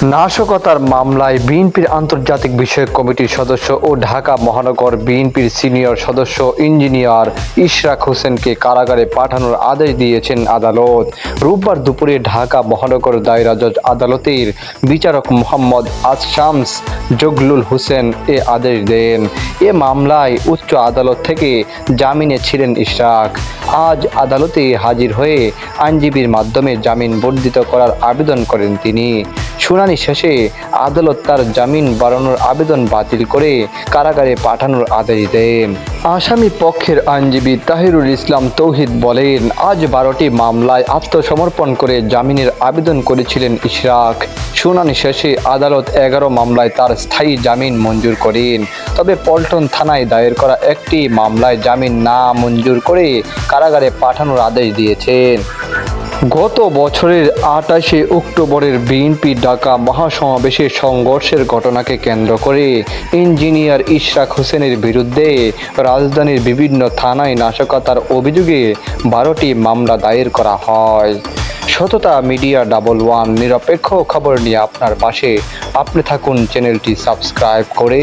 নাশকতার মামলায় বিএনপির আন্তর্জাতিক বিষয়ক কমিটির সদস্য ও ঢাকা মহানগর বিএনপির সিনিয়র সদস্য ইঞ্জিনিয়ার ইশরাক হোসেনকে কারাগারে পাঠানোর আদেশ দিয়েছেন আদালত। রোববার দুপুরে ঢাকা মহানগর দায়রা জজ আদালতের বিচারক মোহাম্মদ আশশামস জগলুল হোসেন এ আদেশ দেন। এ মামলায় উচ্চ আদালত থেকে জামিনে ছিলেন ইশরাক। আজ আদালতে হাজির হয়ে আইনজীবীর মাধ্যমে জামিন বর্ধিত করার আবেদন করেন তিনি। শুনানি শেষে আদালত তার জামিন বাড়ানোর আবেদন বাতিল করে কারাগারে পাঠানোর আদেশ দেন। আসামি পক্ষের আইনজীবী তাহিরুল ইসলাম তৌহিদ বলেন, আজ 12টি মামলায় আত্মসমর্পণ করে জামিনের আবেদন করেছিলেন ইশরাক। শুনানি শেষে আদালত 11 মামলায় তার স্থায়ী জামিন মঞ্জুর করেন। তবে পল্টন থানায় দায়ের করা একটি মামলায় জামিন না মঞ্জুর করে কারাগারে পাঠানোর আদেশ দিয়েছেন। গত বছরের 28শে অক্টোবরের বিএনপি ঢাকা মহাসমাবেশের সংঘর্ষের ঘটনাকে কেন্দ্র করে ইঞ্জিনিয়ার ইশরাক হোসেনের বিরুদ্ধে রাজধানীর বিভিন্ন থানায় নাশকতার অভিযোগে 12টি মামলা দায়ের করা হয়। সততা মিডিয়া 11 নিরপেক্ষ খবর নিয়ে আপনার পাশে। আপনি থাকুন চ্যানেলটি সাবস্ক্রাইব করে।